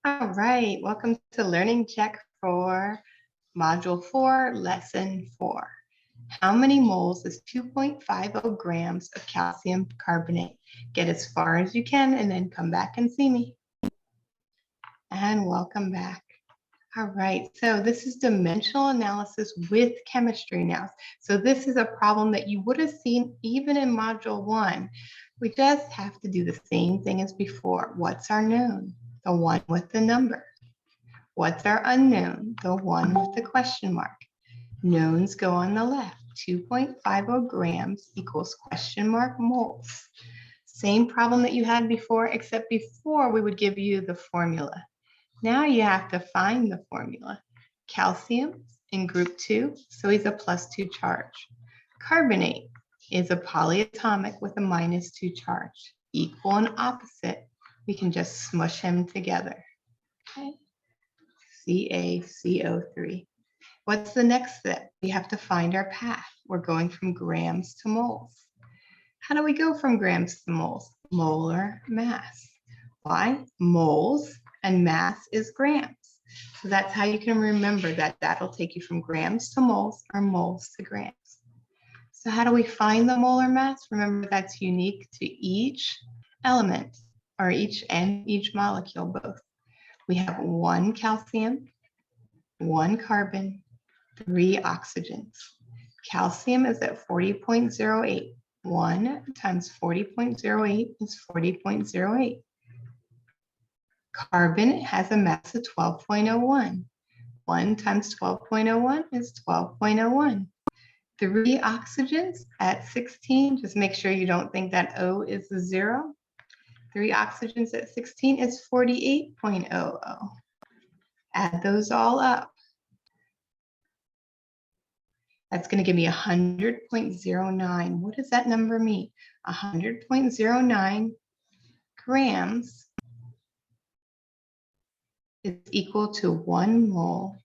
All right, welcome to Learning Check for Module 4, Lesson 4. How many moles is 2.50 grams of calcium carbonate? Get as far as you can and then come back and see me. And welcome back. All right, so this is dimensional analysis with chemistry now. So this is a problem that you would have seen even in Module 1. We just have to do the same thing as before. What's our known? The one with the number. What's our unknown? The one with the question mark. Knowns go on the left. 2.50 grams equals question mark moles. Same problem that you had before, except before we would give you the formula. Now you have to find the formula. Calcium in group 2, so he's a +2 charge. Carbonate is a polyatomic with a -2 charge. Equal and opposite, we can just smush them together. Okay. CaCO3. What's the next step? We have to find our path. We're going from grams to moles. How do we go from grams to moles? Molar mass. Why? Moles and mass is grams. So that's how you can remember that. That'll take you from grams to moles or moles to grams. So how do we find the molar mass? Remember, that's unique to each element or each molecule both. We have 1 calcium, 1 carbon, 3 oxygens. Calcium is at 40.08. 1 times 40.08 is 40.08. Carbon has a mass of 12.01. 1 times 12.01 is 12.01. 3 oxygens at 16, just make sure you don't think that O is a 0. 3 oxygens at 16 is 48.00. Add those all up. That's going to give me 100.09. What does that number mean? 100.09 grams is equal to 1 mole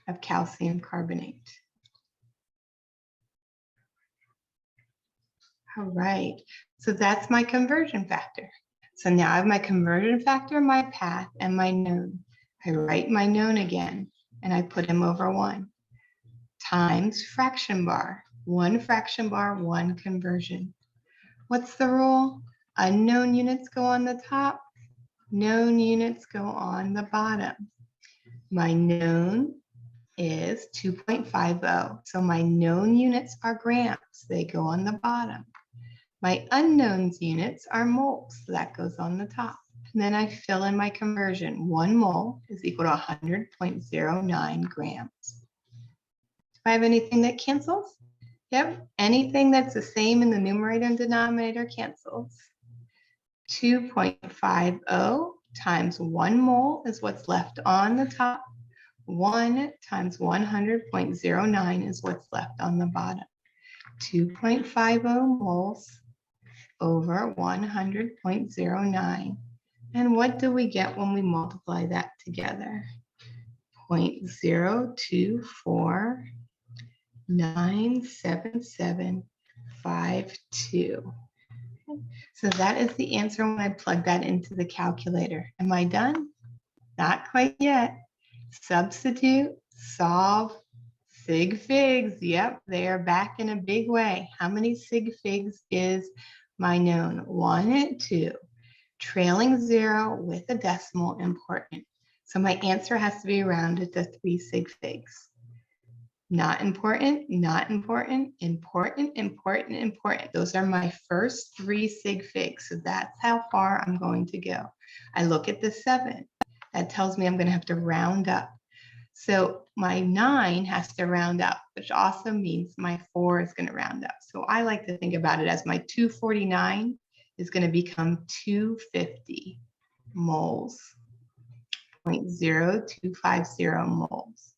of calcium carbonate. All right, so that's my conversion factor. So now I have my conversion factor, my path, and my known. I write my known again, and I put him over 1. Times fraction bar. 1 fraction bar, 1 conversion. What's the rule? Unknown units go on the top, known units go on the bottom. My known is 2.50, so my known units are grams. They go on the bottom. My unknowns units are moles, so that goes on the top. And then I fill in my conversion. 1 mole is equal to 100.09 grams. Do I have anything that cancels? Yep, anything that's the same in the numerator and denominator cancels. 2.50 times 1 mole is what's left on the top. 1 times 100.09 is what's left on the bottom. 2.50 moles over 100.09. And what do we get when we multiply that together? 0.0249772. So that is the answer when I plug that into the calculator. Am I done? Not quite yet. Substitute, solve, sig figs. Yep, they are back in a big way. How many sig figs is my known? 1, 2. Trailing 0 with a decimal, important. So my answer has to be rounded to 3 sig figs. Not important, not important, important, important, important. Those are my first 3 sig figs. So that's how far I'm going to go. I look at the 7. That tells me I'm going to have to round up. So my 9 has to round up, which also means my 4 is going to round up. So I like to think about it as my 249 is going to become 250 moles, 0.0250 moles.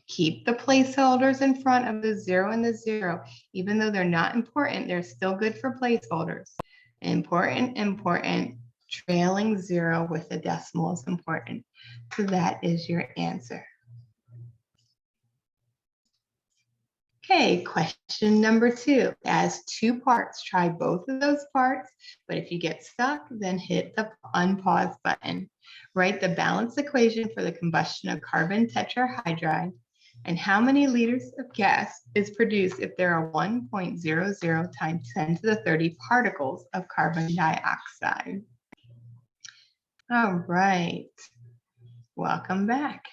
Keep the placeholders in front of the 0 and the 0. Even though they're not important, they're still good for placeholders. Important, important. Trailing 0 with a decimal is important. So that is your answer. Okay, question number 2. As 2 parts, try both of those parts, but if you get stuck, then hit the unpause button. Write the balanced equation for the combustion of carbon tetrahydride and how many liters of gas is produced if there are 1.00 times 10 to the 30 particles of carbon dioxide. All right, welcome back.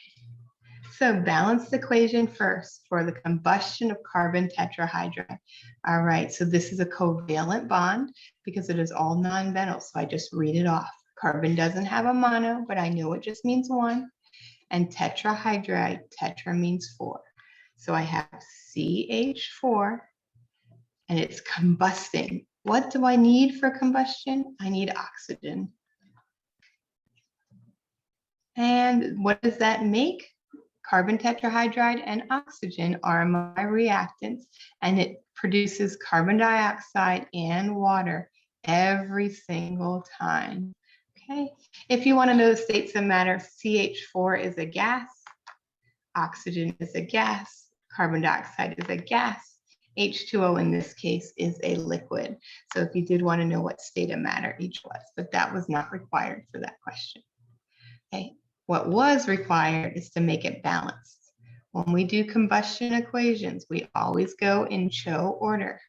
So balance the equation first for the combustion of carbon tetrahydride. All right, so this is a covalent bond because it is all non-metals. So I just read it off. Carbon doesn't have a mono, but I know it just means 1. And tetrahydride, tetra means 4. So I have CH4 and it's combusting. What do I need for combustion? I need oxygen. And what does that make? Carbon tetrahydride and oxygen are my reactants, and it produces carbon dioxide and water every single time. Okay, if you want to know the states of matter, CH4 is a gas, oxygen is a gas, carbon dioxide is a gas, H2O in this case is a liquid. So if you did want to know what state of matter each was, but that was not required for that question. Okay. What was required is to make it balanced. When we do combustion equations, we always go in CHO order.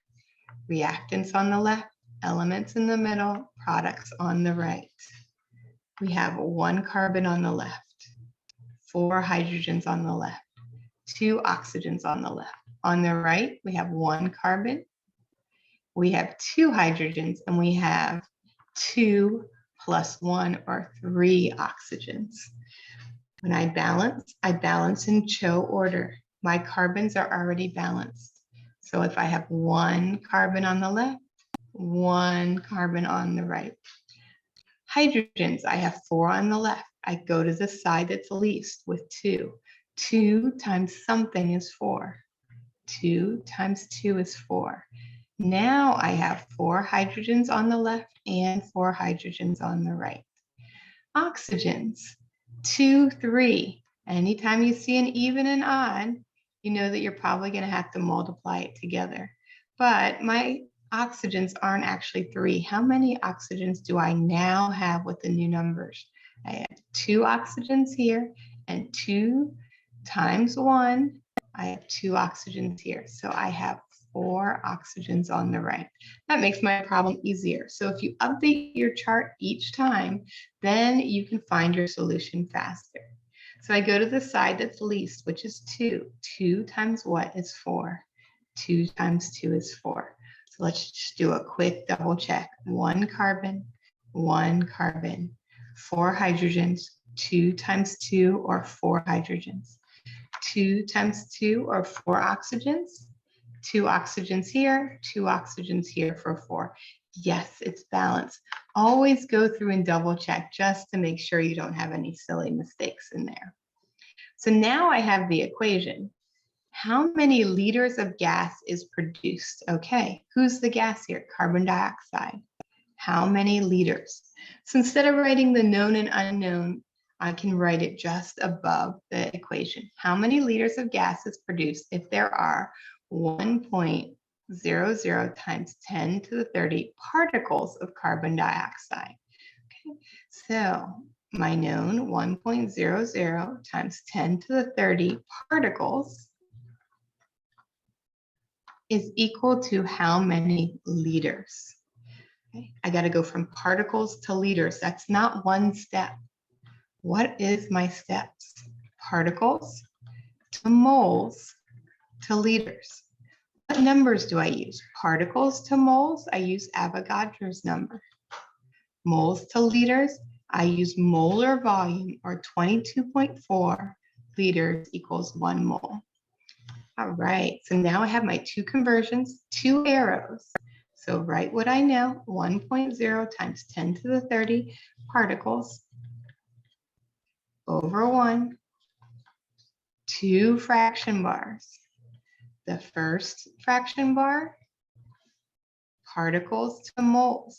Reactants on the left, elements in the middle, products on the right. We have 1 carbon on the left, 4 hydrogens on the left, 2 oxygens on the left. On the right, we have 1 carbon, we have 2 hydrogens, and we have 2 plus 1 or 3 oxygens. When I balance in CHO order. My carbons are already balanced. So if I have 1 carbon on the left, 1 carbon on the right. Hydrogens, I have 4 on the left. I go to the side that's least with 2. 2 times something is 4. 2 times 2 is 4. Now I have 4 hydrogens on the left and 4 hydrogens on the right. Oxygens. 2, 3. Anytime you see an even and odd, you know that you're probably going to have to multiply it together. But my oxygens aren't actually 3. How many oxygens do I now have with the new numbers? I have 2 oxygens here, and 2 times 1, I have 2 oxygens here. So I have 4 oxygens on the right. That makes my problem easier. So if you update your chart each time, then you can find your solution faster. So I go to the side that's least, which is 2. 2 times what is 4? 2 times 2 is 4. So let's just do a quick double check. 1 carbon, 1 carbon, 4 hydrogens, 2 times 2 or 4 hydrogens. 2 times 2 or 4 oxygens. 2 oxygens here, 2 oxygens here for 4. Yes, it's balanced. Always go through and double check just to make sure you don't have any silly mistakes in there. So now I have the equation. How many liters of gas is produced? Okay, who's the gas here? Carbon dioxide. How many liters? So instead of writing the known and unknown, I can write it just above the equation. How many liters of gas is produced if there are 1.00 times 10 to the 30 particles of carbon dioxide? Okay, so my known 1.00 times 10 to the 30 particles is equal to how many liters? Okay, I got to go from particles to liters. That's not one step. What is my steps? Particles to moles to liters. What numbers do I use? Particles to moles, I use Avogadro's number. Moles to liters, I use molar volume, or 22.4 liters equals 1 mole. All right, so now I have my 2 conversions, 2 arrows. So write what I know, 1.0 times 10 to the 30 particles over 1, 2 fraction bars. The first fraction bar, particles to moles.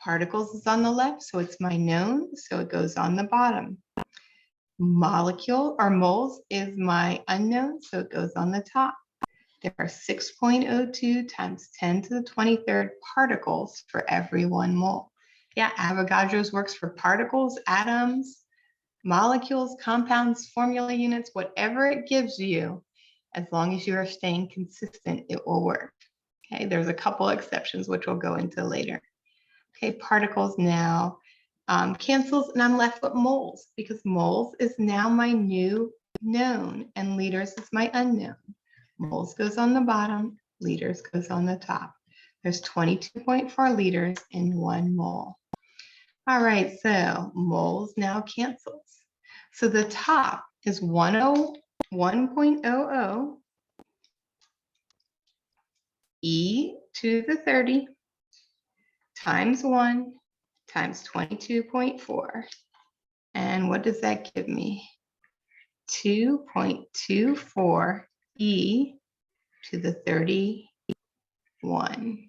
Particles is on the left, so it's my known, so it goes on the bottom. Molecule or moles is my unknown, so it goes on the top. there are 6.02 times 10 to the 23rd particles for every 1 mole. Yeah, Avogadro's works for particles, atoms, molecules, compounds, formula units, whatever it gives you, as long as you are staying consistent, it will work. Okay, there's a couple exceptions, which we'll go into later. Okay, particles now cancels, and I'm left with moles because moles is now my new known and liters is my unknown. Moles goes on the bottom, liters goes on the top. There's 22.4 liters in 1 mole. All right, so moles now cancels. So the top is 101.00 e to the 30 times 1 times 22.4. And what does that give me? 2.24 e to the 31.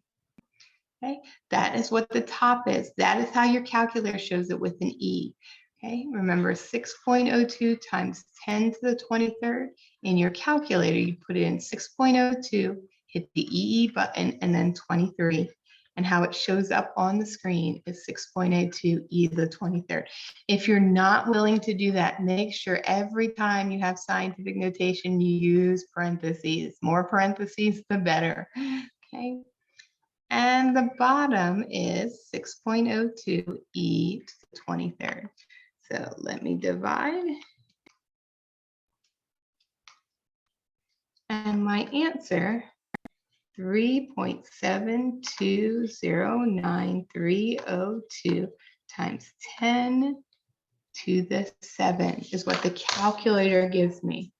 Okay, that is what the top is. That is how your calculator shows it with an e. Okay, remember 6.02 times 10 to the 23rd. In your calculator, you put it in 6.02, hit the EE button, and then 23. And how it shows up on the screen is 6.02 e to the 23rd. If you're not willing to do that, make sure every time you have scientific notation, you use parentheses. More parentheses, the better. Okay. And the bottom is 6.02 e to the 23rd. So let me divide. And my answer, 3.7209302 times 10 to the 7 is what the calculator gives me.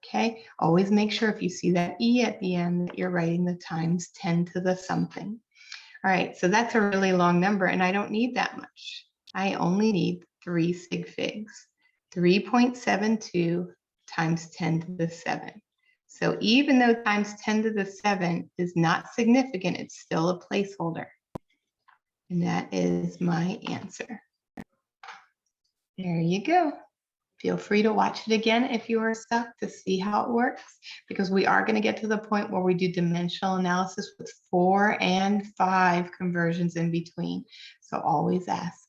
Okay, always make sure if you see that E at the end that you're writing the times 10 to the something. All right, so that's a really long number and I don't need that much. I only need 3 sig figs. 3.72 times 10 to the 7. So even though times 10 to the 7 is not significant, it's still a placeholder. And that is my answer. There you go. Feel free to watch it again if you are stuck to see how it works, because we are going to get to the point where we do dimensional analysis with 4 and 5 conversions in between. So always ask.